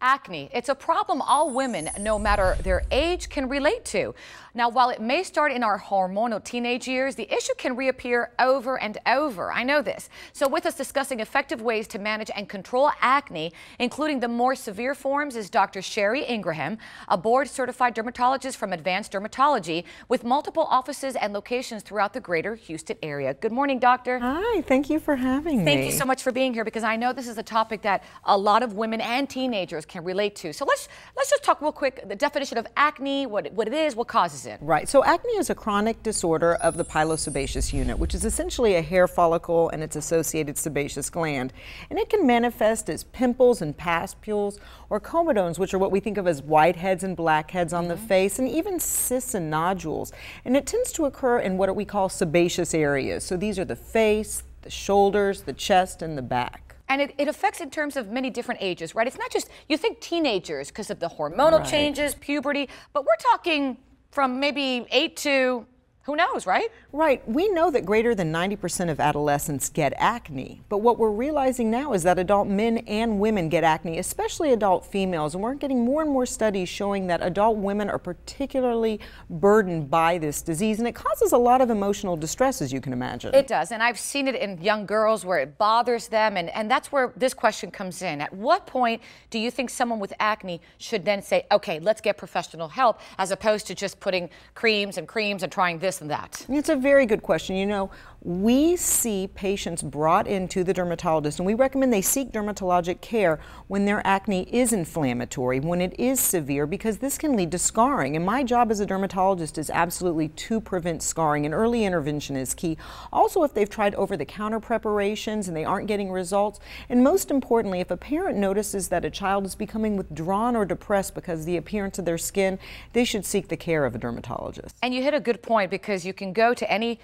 Acne. It's a problem all women, no matter their age, can relate to. Now, while it may start in our hormonal teenage years, the issue can reappear over and over. I know this. So with us discussing effective ways to manage and control acne, including the more severe forms, is Dr. Sherry Ingraham, a board-certified dermatologist from Advanced Dermatology with multiple offices and locations throughout the greater Houston area. Good morning, doctor. Hi, thank you for having me. Thank you so much for being here, because I know this is a topic that a lot of women and teenagers can relate to. So let's just talk real quick, the definition of acne, what it is, what causes it. Right, so acne is a chronic disorder of the pilosebaceous unit, which is essentially a hair follicle and its associated sebaceous gland. And it can manifest as pimples and papules or comedones, which are what we think of as whiteheads and blackheads on the face, and even cysts and nodules. And it tends to occur in what we call sebaceous areas. So these are the face, the shoulders, the chest, and the back. And it affects in terms of many different ages, right? It's not just, you think teenagers because of the hormonal changes, puberty, but we're talking from maybe 8 to, who knows, right? Right. We know that greater than 90% of adolescents get acne, but what we're realizing now is that adult men and women get acne, especially adult females, and we're getting more and more studies showing that adult women are particularly burdened by this disease, and it causes a lot of emotional distress, as you can imagine. It does, and I've seen it in young girls where it bothers them, and that's where this question comes in. At what point do you think someone with acne should then say, okay, let's get professional help, as opposed to just putting creams and trying this and that? It's a very good question. You know, we see patients brought into the dermatologist, and we recommend they seek dermatologic care when their acne is inflammatory, when it is severe, because this can lead to scarring. And my job as a dermatologist is absolutely to prevent scarring, and early intervention is key. Also, if they've tried over-the-counter preparations and they aren't getting results, and most importantly, if a parent notices that a child is becoming withdrawn or depressed because of the appearance of their skin, they should seek the care of a dermatologist. And you hit a good point, because you can go to any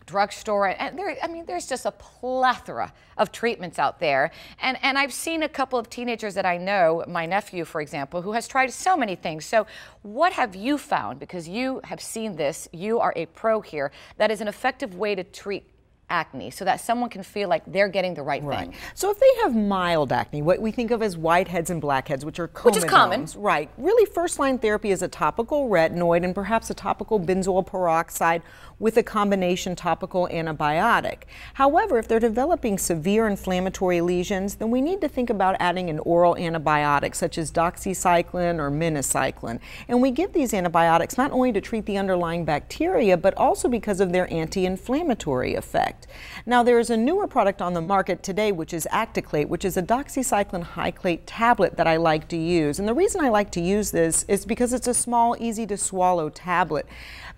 drugstore, and there's just a plethora of treatments out there. And I've seen a couple of teenagers that I know, my nephew, for example, who has tried so many things. So what have you found, because you have seen this, you are a pro here, that is an effective way to treat acne, so that someone can feel like they're getting the right thing? So if they have mild acne, what we think of as whiteheads and blackheads, which are comedones, which is common, right? Really, first-line therapy is a topical retinoid and perhaps a topical benzoyl peroxide with a combination topical antibiotic. However, if they're developing severe inflammatory lesions, then we need to think about adding an oral antibiotic such as doxycycline or minocycline. And we give these antibiotics not only to treat the underlying bacteria, but also because of their anti-inflammatory effect. Now, there is a newer product on the market today, which is Acticlate, which is a doxycycline hyclate tablet that I like to use. And the reason I like to use this is because it's a small, easy to swallow tablet.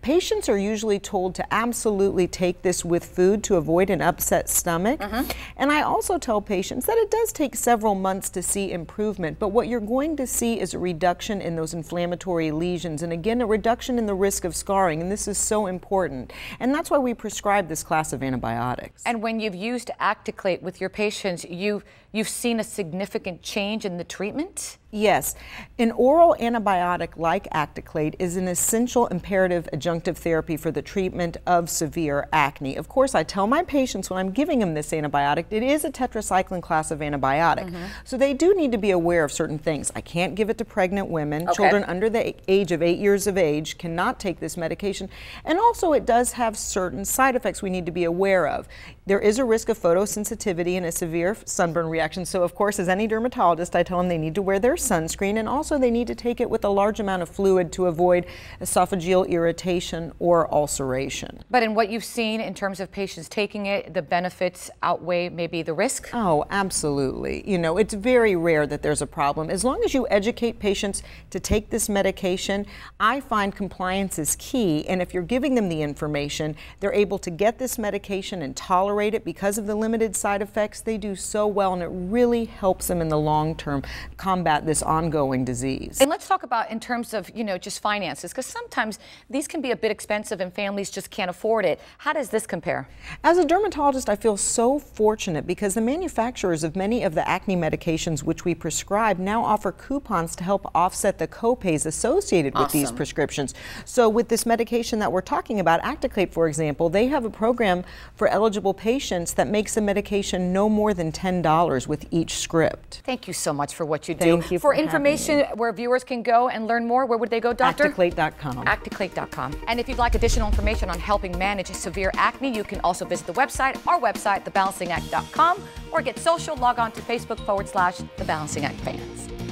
Patients are usually told to absolutely take this with food to avoid an upset stomach. And I also tell patients that it does take several months to see improvement, but what you're going to see is a reduction in those inflammatory lesions, and again, a reduction in the risk of scarring, and this is so important. And that's why we prescribe this class of antibiotics. And when you've used Acticlate with your patients, you've seen a significant change in the treatment? Yes. An oral antibiotic like Acticlate is an essential imperative adjunctive therapy for the treatment of severe acne. Of course, I tell my patients when I'm giving them this antibiotic, it is a tetracycline class of antibiotic. So they do need to be aware of certain things. I can't give it to pregnant women. Children under the age of 8 years of age cannot take this medication. And also, it does have certain side effects we need to be aware of. There is a risk of photosensitivity and a severe sunburn reaction. So of course, as any dermatologist, I tell them they need to wear their sunscreen, and also they need to take it with a large amount of fluid to avoid esophageal irritation or ulceration. But in what you've seen in terms of patients taking it, the benefits outweigh maybe the risk? Oh, absolutely. You know, it's very rare that there's a problem. As long as you educate patients to take this medication, I find compliance is key, and if you're giving them the information, they're able to get this medication and tolerate it because of the limited side effects. They do so well, and it really helps them in the long term combat this ongoing disease. And let's talk about in terms of, just finances, because sometimes these can be a bit expensive and families just can't afford it. How does this compare? As a dermatologist, I feel so fortunate because the manufacturers of many of the acne medications which we prescribe now offer coupons to help offset the copays associated with these prescriptions. So with this medication that we're talking about, Acticlate, for example, they have a program for eligible patients that makes the medication no more than $10 with each script. Thank you so much for what you do. Thank you. for information where viewers can go and learn more, where would they go, Doctor? Acticlate.com. Acticlate.com. And if you'd like additional information on helping manage severe acne, you can also visit the website, our website, thebalancingact.com, or get social, log on to Facebook /TheBalancing Act Fans.